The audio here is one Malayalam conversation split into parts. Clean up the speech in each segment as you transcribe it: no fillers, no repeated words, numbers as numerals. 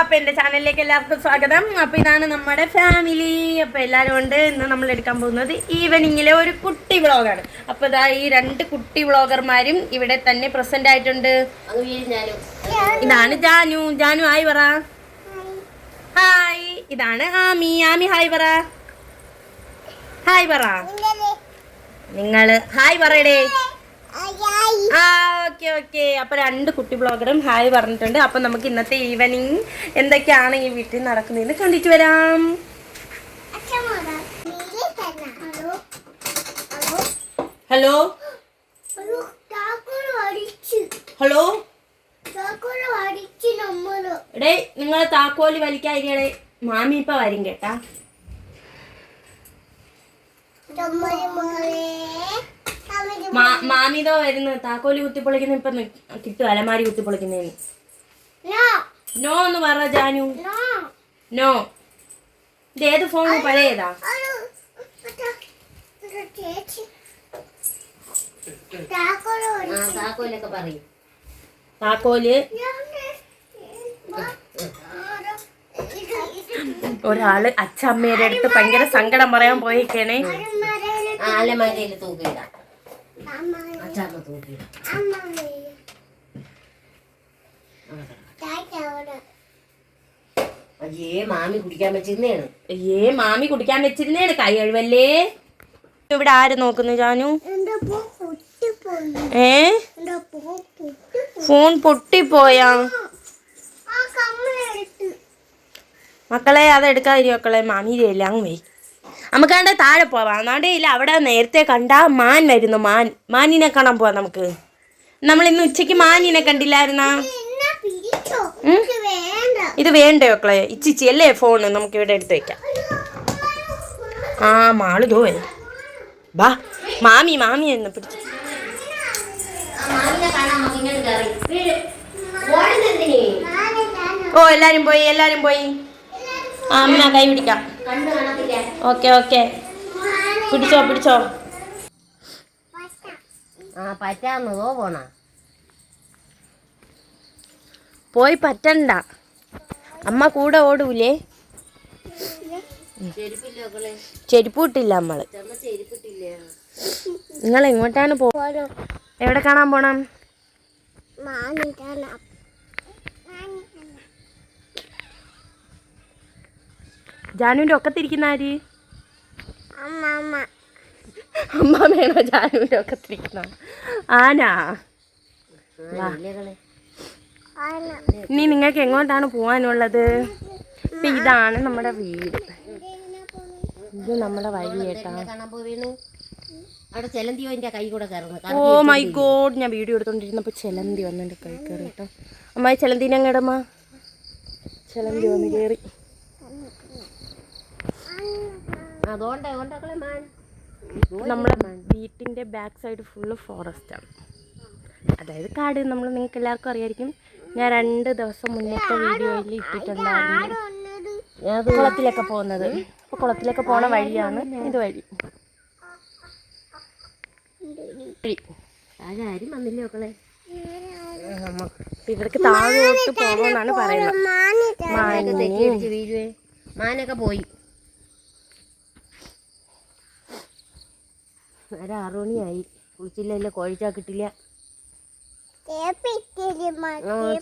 അപ്പോൾ എൻ്റെ ചാനലിലേക്ക് എല്ലാവർക്കും സ്വാഗതം. അപ്പോൾ ഇതാണ് നമ്മുടെ ഫാമിലി. അപ്പോൾ എല്ലാവരും ഉണ്ട്. ഇന്ന് നമ്മൾ എടുക്കാൻ പോകുന്നത് ഈവനിങ്ങിലെ ഒരു കുട്ടി വ്ളോഗാണ്. അപ്പോൾ ഇതാ ഈ രണ്ട് കുട്ടി വ്ളോഗർമാരും ഇവിടെ തന്നെ പ്രസന്റ് ആയിട്ടുണ്ട്. ഇതാണ് ജാനു. ജാനു ഹായ് പറ. ഹായ്. ഇതാണ് ആമി. ആമി ഹായ് പറ. ഹായ് പറ. നിങ്ങൾ ഹായ് പറയടേ. Okay okay. അപ്പോൾ രണ്ട് കുട്ടി ബ്ലോഗറും ഹായ് പറഞ്ഞിട്ടുണ്ട്. അപ്പം നമുക്ക് ഇന്നത്തെ ഈവനിങ് എന്തൊക്കെയാണ് ഈ വീട്ടിൽ നടക്കുന്നതെന്ന് കണ്ടിട്ട് വരാം. ഹലോ ഹലോ എടേ, നിങ്ങൾ താക്കോല് വലിക്കാതിരിക്കടേ. മാമി ഇപ്പൊ വരും കേട്ടാ. മാമിതോ വരുന്നു. താക്കോലി കുത്തിപ്പൊളിക്കുന്ന ഇപ്പൊ കിട്ടും. അലമാരി കുത്തിപ്പൊളിക്കുന്നതിന് നോ എന്ന് പറ ജാനു. നോ. ഇതേത് ഫോൺ? പഴയതാ. താക്കോലൊക്കെ പറയും. താക്കോല് ഒരാള് അച്ഛമ്മയുടെ അടുത്ത് ഭയങ്കര സങ്കടം പറയാൻ പോയിക്കണേ. അലമാരയിൽ തൂക്കിയിട. മാമി കുടിക്കാൻ വെച്ചിരുന്നേണ്. കൈ കഴിവല്ലേ. ഇവിടെ ആര് നോക്കുന്നു ജാനു? ഫോൺ പൊട്ടിപ്പോയാ മക്കളെ? അതെടുക്കാതിരി മക്കളെ. മാമിയിലെ അങ്ങ് പോയി. നമുക്കാണ്ട് താഴെ പോവാം. അതാണ്ട് ഇല്ല, അവിടെ നേരത്തെ കണ്ട മാൻ വരുന്നു. മാനിനെ കാണാൻ പോവാം നമുക്ക്. നമ്മൾ ഇന്ന് ഉച്ചക്ക് മാനിനെ കണ്ടില്ലായിരുന്നാ? ഇത് വേണ്ടേ മക്കളെ? ഇച്ചിച്ചി അല്ലേ ഫോണ്? നമുക്ക് ഇവിടെ എടുത്ത് വെക്കാം. ആ മാള് ദോ ബാ. മാമി എന്ന് പിടിച്ചു. ഓ എല്ലാരും പോയി. അമ്മ കൈ പിടിക്കാം. Okay okay. പിടിച്ചോ. പറ്റാന്നോ പോണ? പോയി പറ്റണ്ട. അമ്മ കൂടെ ഓടൂലേ? ചെരുപ്പ് ഇട്ടില്ല നമ്മള്. നിങ്ങൾ എങ്ങോട്ടാണ് പോണം? എവിടെ കാണാൻ പോണം? ജാനുവിന്റെ ഒക്കത്തിരിക്കുന്ന ആര്? അമ്മ വേണോ ജാനുവിന്റെ ഒക്കത്തിരിക്കുന്ന? ആനാ. ഇനി നിങ്ങൾക്ക് എങ്ങോട്ടാണ് പോവാനുള്ളത്? ഇപ്പൊ ഇതാണ് നമ്മുടെ വീട്. ഇത് നമ്മുടെ വഴി കേട്ടാ. ഓ മൈ ഗോഡ്, ഞാൻ വീഡിയോ എടുത്തോണ്ടിരുന്നപ്പോ ചെലന്തി വന്ന് എൻ്റെ കൈ കയറി കേട്ടോ. അമ്മായി ചെലന്തിനെ അങ്ങടമ്മ. ചെലന്തി വന്ന് കയറി. നമ്മളെ വീട്ടിന്റെ ബാക്ക് സൈഡ് ഫുള്ള് ഫോറസ്റ്റ് ആണ്, അതായത് കാട്. നിങ്ങൾക്ക് എല്ലാവർക്കും അറിയായിരിക്കും. ഞാൻ 2 ദിവസം മുന്നത്തെ വീഡിയോയിൽ ഇട്ടിട്ടുണ്ടായിരുന്നു കുളത്തിലൊക്കെ പോകുന്നത്. അപ്പോൾ കുളത്തിലൊക്കെ പോണ വഴിയാണ് ഇത് വഴി. ഇവർക്ക് താഴോട്ട് പോകണമെന്നാണ് പറയുന്നത്. മാനൊക്കെ പോയി. 6 മണിയായി. കുളിച്ചില്ല, കോഴിച്ചാ കിട്ടില്ല.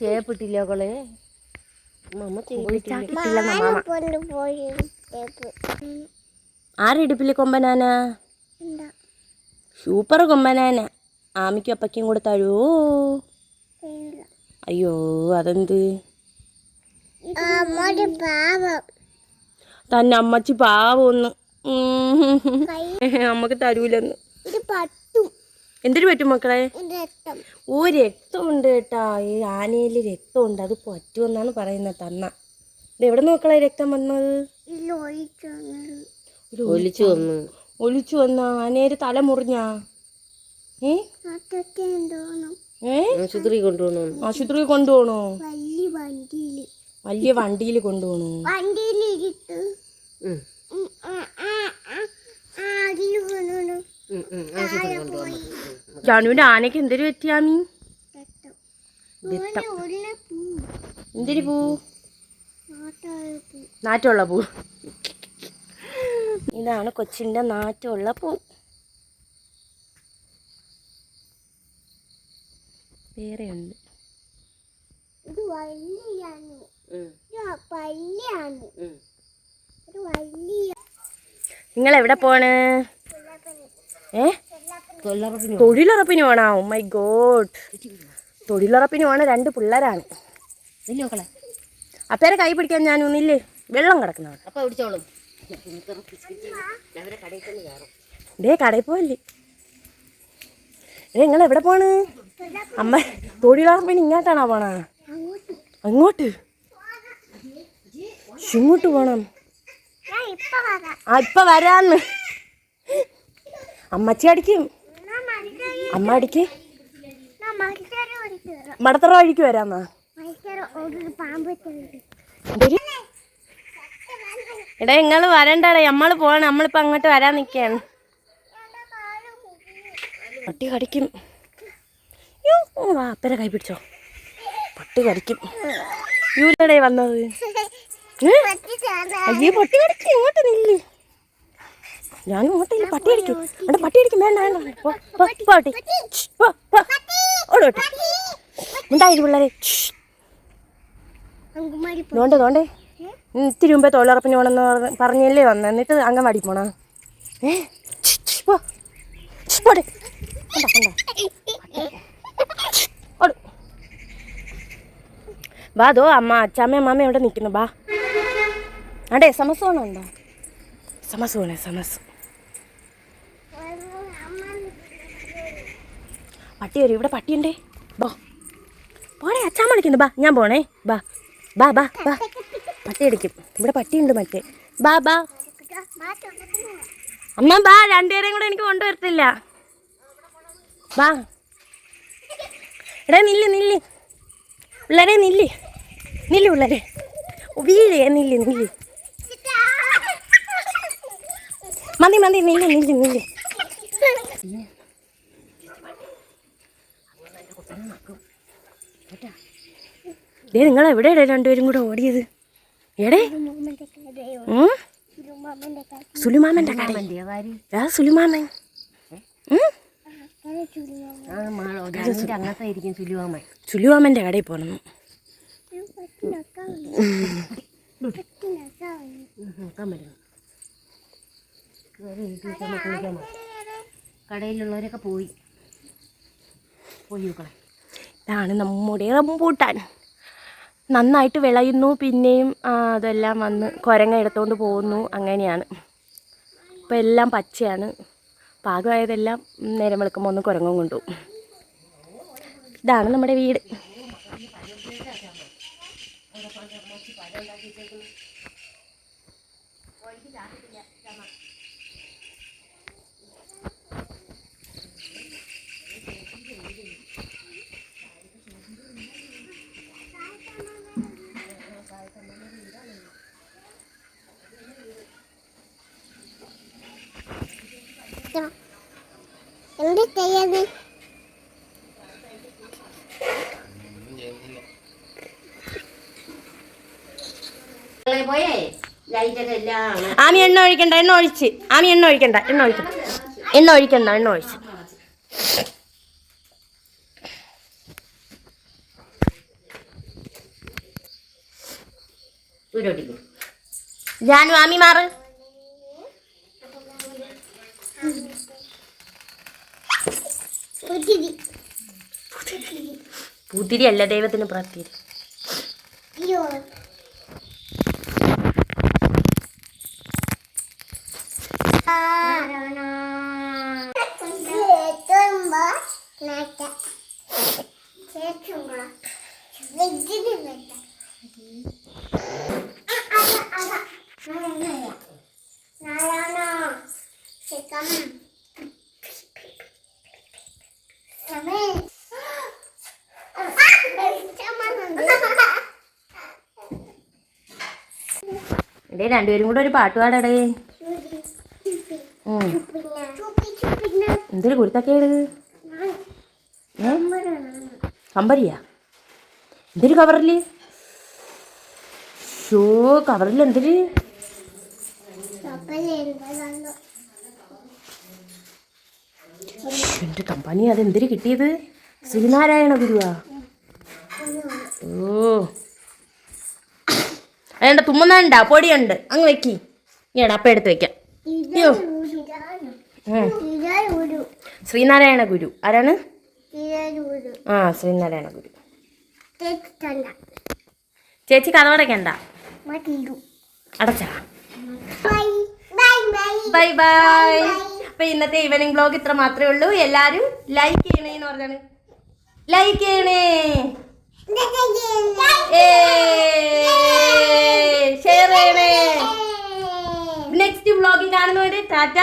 ചേപ്പിട്ടില്ല മക്കളെ. ആരെടുപ്പില് കൊമ്പനാന? സൂപ്പർ കൊമ്പനാന. ആമിക്കും അപ്പയ്ക്കും കൂടെ തരുവോ? അയ്യോ അതെന്ത്? തന്നെ അമ്മച്ചി പാവൊന്ന് അമ്മക്ക് തരൂലെന്ന്. എന്തിനു പറ്റും മക്കളെ? ഓ രക്തമുണ്ട് കേട്ടാ. ഈ ആനയിൽ രക്തമുണ്ട്, അത് പറ്റുമെന്നാണ് പറയുന്നത്. തന്ന ഇത് എവിടെ മക്കളെ രക്തം വന്നത്? ഒലിച്ചു വന്ന ആനേര് തല മുറിഞ്ഞാ? ആശുപത്രി കൊണ്ടുപോകണോ? വലിയ വണ്ടിയിൽ കൊണ്ടുപോകണോ? ജാനുവിന്റെ ആനയ്ക്ക് എന്തൊരു പറ്റിയാമീ? എന്തിരി പൂ? നാറ്റമുള്ള പൂ. ഇതാണ് കൊച്ചിൻ്റെ നാറ്റമുള്ള പൂ. വേറെയുണ്ട്. നിങ്ങൾ എവിടെ പോണ്? തൊഴിലുറപ്പിന് പോണോ? ഓ മൈ ഗോഡ്, തൊഴിലുറപ്പിന് പോണ 2 പിള്ളേരാണ്. അപ്പേരെ കൈ പിടിക്കാൻ ഞാനൊന്നില്ലേ, വെള്ളം കിടക്കുന്നവർ. ഡേ കടയിൽ പോവല്ലേ? നിങ്ങൾ എവിടെ പോണ്? അമ്മ തൊഴിലുറപ്പിന് ഇങ്ങോട്ടാണോ പോണ? അങ്ങോട്ട് ഇങ്ങോട്ട് പോണം. ഇപ്പൊ വരാന്ന്. അമ്മച്ചി അടിക്കും. അമ്മ അടിക്ക്. മടത്തറ വഴിക്ക് വരാന്നാ? എടാ നിങ്ങൾ വരണ്ടടേ, നമ്മള് പോണം. നമ്മളിപ്പോ അങ്ങോട്ട് വരാൻ നിക്കാണ്. പട്ടി കടിക്കും. അപ്പരെ കൈ പിടിച്ചോ. പട്ടി കടിക്കും. യൂലടേ വന്നത്? അയ്യോ പട്ടി കടിക്കും. ഇങ്ങോട്ട് നില്ല്. ഞാനും ഇങ്ങോട്ടില്ല. പട്ടി അടിക്കും. അവിടെ പട്ടി അടിക്കും. വേണ്ട വേണ്ട. പട്ടി ഓടോട്ടെ. ഉണ്ടായിരുന്നു പിള്ളേരെ. നോണ്ടേ നോണ്ടേ. ഇത്തിരി മുമ്പേ തൊഴിലുറപ്പിന് പോകണമെന്ന് പറഞ്ഞല്ലേ വന്നത്. എന്നിട്ട് അംഗൻവാടി പോണോ? പോട്ടെ. ബാ ദോ അമ്മ അച്ചാമ്മയും അമ്മാമ്മയും അവിടെ നിൽക്കുന്നു. ബാ അടേ സമസ വേണമുണ്ടോ? സമസ് വേണേ സമസ്. പട്ടി വരും. ഇവിടെ പട്ടിയുണ്ടേ. ബാ പോണേ. അച്ചാമ്മ വിളിക്കുന്നു. ബാ ഞാൻ പോണേ. ബാ ബാ ബാ ബാ. പട്ടി അടിക്കും. ഇവിടെ പട്ടിയുണ്ട് മറ്റേ. ബാ ബാ അമ്മ ബാ. 2 പേരെയും കൂടെ എനിക്ക് കൊണ്ടുവരത്തില്ല. ബാ എടാ നില്ല് നില്ല് പിള്ളേരെ നില്ല് നില്ല് പിള്ളേരെ വീഴേ നില്ല് നില്ല്. മതി മതി നില്ല് നില്ല് നില്ല്. ദേ നിങ്ങൾ എവിടെയാ 2 പേരും കൂടെ ഓടിയത്? എടേ സുലുമാമന്റെ കട. സുലുമാമൻ സുലുമാമന്റെ കടയിൽ പോണം. കടയിലുള്ളവരൊക്കെ പോയി. ഇതാണ് നമ്മുടെ റംബൂട്ടാൻ. നന്നായിട്ട് വിളയുന്നു. പിന്നെയും അതെല്ലാം വന്ന് കുരങ്ങ എടുത്തുകൊണ്ട് പോകുന്നു. അങ്ങനെയാണ്. ഇപ്പോൾ എല്ലാം പച്ചയാണ്. പാകമായതെല്ലാം നേരം വെളുക്കുമ്പോൾ ഒന്ന് കുരങ്ങും കൊണ്ടുപോകും. ഇതാണ് നമ്മുടെ വീട്. എന്ത് ചെയ്യാത്? ആമി എണ്ണ ഒഴിക്കണ്ട. എണ്ണ ഒഴിച്ച് ആമി എണ്ണ ഒഴിക്കണ്ട. എണ്ണ ഒഴിക്കണ്ട. എണ്ണ ഒഴിക്കണ്ട. എണ്ണ ഒഴിച്ച് ജാനു ആമി മാറ്. പൂത്തിരി അല്ല, ദൈവത്തിന് പ്രാപ്തിരി. ഇടേ 2 പേരും കൂടെ ഒരു പാട്ട് പാടടേ. എന്തൊരു കുരുത്തക്കേട്. കമ്പരിയാ? എന്തൊരു കവറില്? ഷോ കവറിൽ എന്തൊരു എൻ്റെ തമ്പാനി അതെന്തൊരു കിട്ടിയത്? ശ്രീനാരായണ ഗുരുവാ? ഓ അതെന്താ തുമ്മുന്നുണ്ടാ? പൊടിയുണ്ട്, അങ്ങ് വെക്കി. ഈടാ അപ്പം എടുത്ത് വെക്കാം. അയ്യോ ശ്രീനാരായണ ഗുരു ആരാണ്? ആ ശ്രീനാരായണ ഗുരു. ചേച്ചി കഥവടക്കണ്ട, അടച്ചാ. Bye bye. അപ്പൊ ഇന്നത്തെ ഈവനിങ് വ്ലോഗ് ഇത്ര മാത്രമേ ഉള്ളൂ. എല്ലാരും ലൈക്ക് ചെയ്യണേന്ന് പറഞ്ഞാണ്. ലൈക്ക് ചെയ്യണേ, ഷെയർ ചെയ്യണേ. നെക്സ്റ്റ് വ്ലോഗിൽ കാണുന്നവരെ ടാറ്റ.